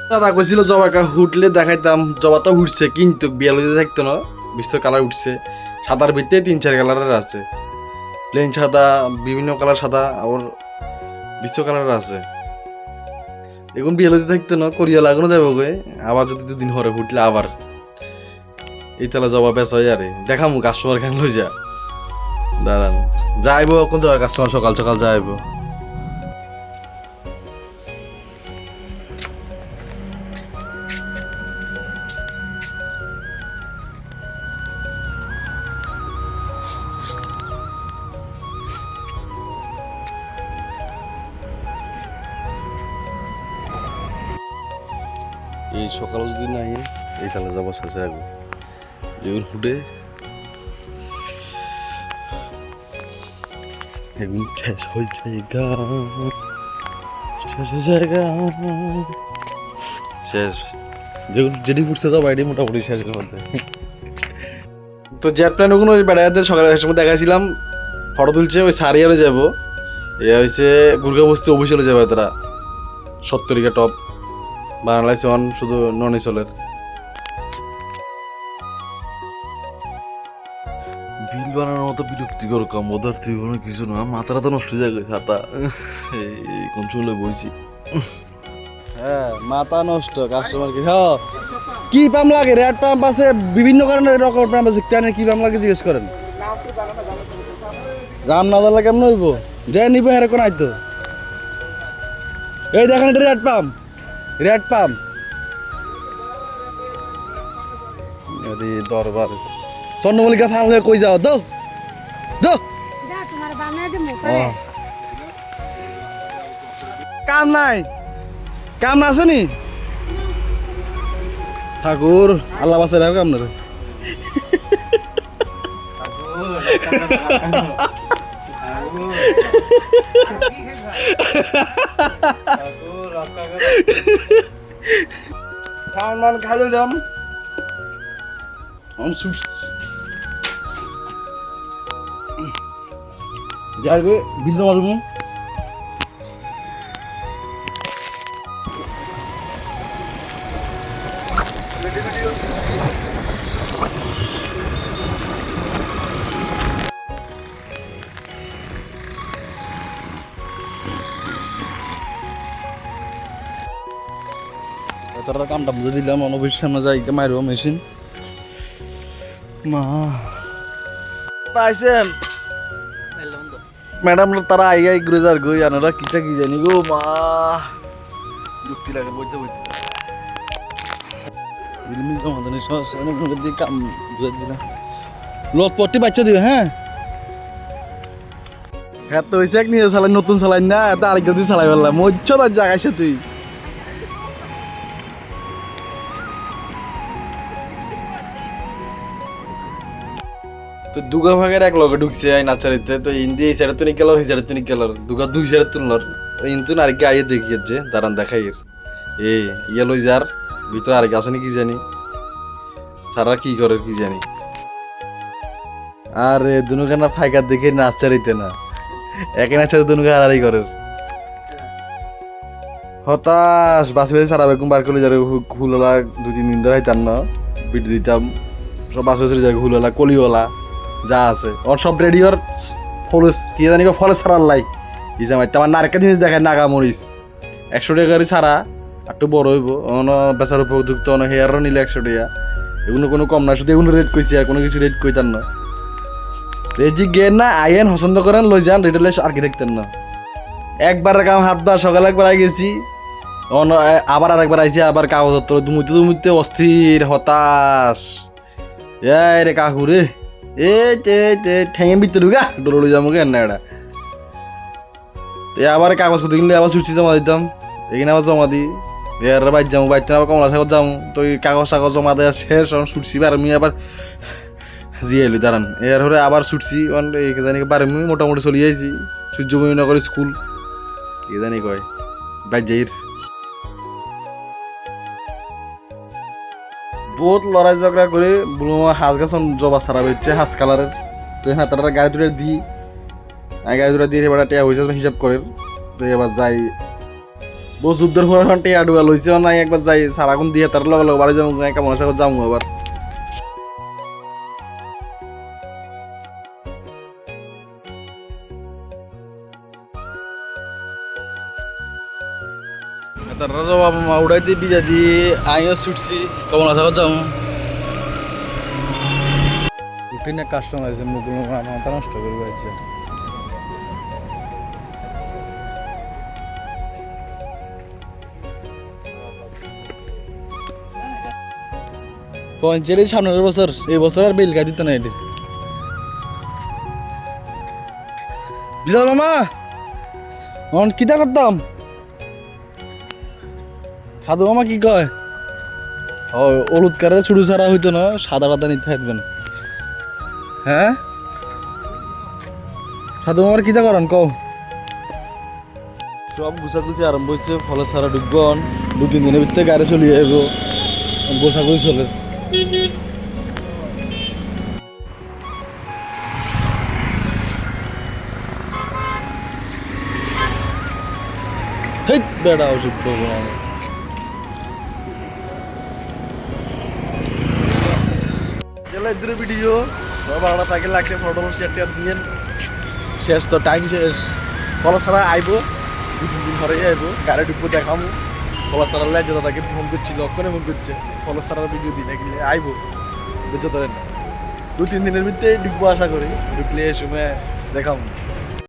দাদা কইছিল জবাটা উঠলে দেখাইতাম, জবা তো উঠছে কিন্তু বিয়ালুতে থাকতো না, বিস্তর কালার উঠছে। সাদার ভিতরে 3-4 কালারের আছে, প্লেন সাদা, বিভিন্ন কালার সাদা, আবার বিস্তর কালারের আছে। এখন বিয়ালুতে থাকতো না, করিয়া লাগানো যাবে গে, আবার যদি 2 দিন পরে ফুটলে আবার এই তালা জবা বেচা হয়। আরে দেখামু কাস্টমার খান লই যা, দাঁড়ান যাইব কোন যাওয়ার কাস্টমার সকাল সকাল যাইব। এই সকাল যদি নাই এই তাহলে যাবো শেষে আগে যেগুলো ফুটে এগুলো শেষ হয়ে জায়গা, শেষ জায়গা শেষ, যেগুলো যেটি ফুটছে তো বাইরে মোটামুটি শেষের মধ্যে। তো জেট প্ল্যান ওগুলো ওই বেড়াতে সকালে সময় দেখাইছিলাম, ফটো তুলছে, ওই সারিয়ারে যাবো। এ হয়েছে দুর্গাবস্তি অফিসিয়ালে যাবে তারা, 70 টপ বাংলাদেশ ওয়ান, শুধু নন এসলের বিল বানানোর মতো বিরক্তিকর কাম, ওদের থেকে কোনো কিছু না, মাথাটা তো নষ্ট হয়ে যায় ছাতা এই কোন চলে বইছি। হ্যাঁ মাথা নষ্ট কাস্টমার কি, হ্যাঁ কি পাম্প লাগে, রেড পাম্প আছে, বিভিন্ন কারণে রকম পাম্প আছে, কেন কি পাম্প লাগে জিজ্ঞেস করেন। জাম না জানলে কেমন হইব, যে নিব এরকম আইতো। এই দেখেন এটা রেড পাম্প, রেড পাম্প। আরে দরবার স্বর্ণমল্লিকা ফাল হয়ে কই যাও, দো দো কাম নাই, কাম না আসেনি ঠাকুর, আল্লাহ বাসে রাখো কাম না রে। খান মান খাইলে যাম যার বিল মারবো। তারা কামটা বুঝে দিলাম, অনবশ্যই সামনে যাই মারবো মেশিন। মা পাইছেন ম্যাডাম, তারা আইগাই ঘুরে যার গই আনারা কিটা কি জানি গো মা, যুক্তি লাগে বইতে বইতে বিলমিল সমাধানের সমস্যা দিয়ে কাম বুঝে দিলাম। লোক পট্টি বাচ্চা দিবে। হ্যাঁ হ্যাঁ তো হয়েছে এক নিয়ে চালাই, নতুন চালাই না, এত আরেকটা দিয়ে চালাই বললাম, মজ্জ তার জায়গায় তুই। তো দুগা ভাগের এক লগে ঢুকছে আই নাচারিতে, তো ইন্দি এই সাইডে তুনি গেলার, এই সাইডে তুনি গেলার, দুগা 2 সাইডে তুললার, ইন্তু আরেককে আইয়ে দেখিয়েছে, দাঁড়ান দেখাই এই ইয়ে লই যার ভিতরে আরেক আছে নাকি জানি, সারা কি করে কি জানি। আর দুনুখানা ফাইকার দেখে নাচারিতে না, একে নাচারে দুনুখা আড়াই করে হতাশ। বাসে বাসে সারা বেগুন বার করলে যারে হুললা 2-3 দিন ধরে হাইতাম না, ভিডিও দিতাম সব বাসে বাসে যায়, হুললা কলিওয়ালা যা আছে ওর সব রেডিওর ফলস কি জানি ফলে ছাড়ার লাই ইজা মাইতে। আমার নারকেল জিনিস দেখায়, নাগা মরিচ 100 টাকারই ছাড়া, একটু বড় হইব অন বেচার উপযুক্ত, অন হেয়ারও নিলে 100 টাকা, এগুলো কোনো কম না, শুধু এগুলো রেট কইছি, আর কোনো কিছু রেট কইতাম না। রেজি গেন না আইয়েন পছন্দ করেন লই যান, রেটেলে আর কি দেখতেন না। একবার কাম হাত বার সকালে একবার আই গেছি, আবার আরেকবার আইছি, আবার কাগজপত্র দুমুতে দুমুতে অস্থির হতাশ। এই রে কাকু রে, এই ঠেঙে ভিতরে গা ডোলো যাবো কেন না এটা, আবার কাগজ করতে কিনলে আবার সুচি জমা দিতাম, এখানে আবার জমা দিই, এর বাইর যাবো, বাইর আবার কমলা সাগর যাবো, তো ওই কাগজ সাগজ জমা দেওয়া শেষ, ছুটছি বারমি, আবার জিয়াইলি দাঁড়ান এর হরে আবার ছুটছি, এই জানি বারমি মোটামুটি চলে যাইছি, সূর্যমণিনগর স্কুল কি জানি কয় বাইর যাইর। বহুত লড়াই ঝগড়া করে হাঁস গাছ জবা সারা বেচ্ছে হাঁস কালারের, তো হ্যাঁ তারা গাড়ি দুটো দিই, গাড়ি দুটো দিয়ে এবার টিয়া হয়েছে হিসাব করে, তো এবার যাই বহু যুদ্ধের পর টিয়া ডুয়া লইছে নাই একবার যাই সারাগুন দিয়ে তার লগে লগে বাড়ি যাবো কেমন আশা যাবো আবার তারা যাবো মা উড়াই দিয়ে বিজা দিয়ে আমিও ছুটছি কেমন আশা যাবো উঠিনে কাস্টমার আছে মুখগুলো মাথা নষ্ট করবো আছে পঞ্চায়েত সামনের বছর এই বছর আর বিল দিত না এটি বিশাল মামা অন কিটা করতাম সাধু মামা কি কয় ও হলুদ কারে ছুটু ছাড়া হইতো না সাদা টাদা নিতে থাকবেন হ্যাঁ সাধু মামার কিটা করেন কও সব গুছাগুছি আরম্ভ হয়েছে ফলে সারা ঢুকবন 2-3 দিনের ভিতরে গাড়ি চলিয়ে যাইব গোছাগুছি চলে বেড়া ওষুধ করবো আমি ইধরে ভিডিও ভাড়া থাকে লাগছে ফটো শেয়ার দিয়ে শেষ তো টাইম শেষ ফলো ছাড়া আইবো 2-3 দিন ধরে আইবো গাড়ি ঢুকবো দেখাবো ফলো ছাড়া লেগে তাকে ফোন করছি লক্ষণে ফোন করছে ফলো ছাড়া ভিডিও দিলে গেলে আইবো বুঝতে পারেন 2-3 দিনের ভিতরে ঢুকবো আশা করি ঢুকলে এই সময় দেখাবো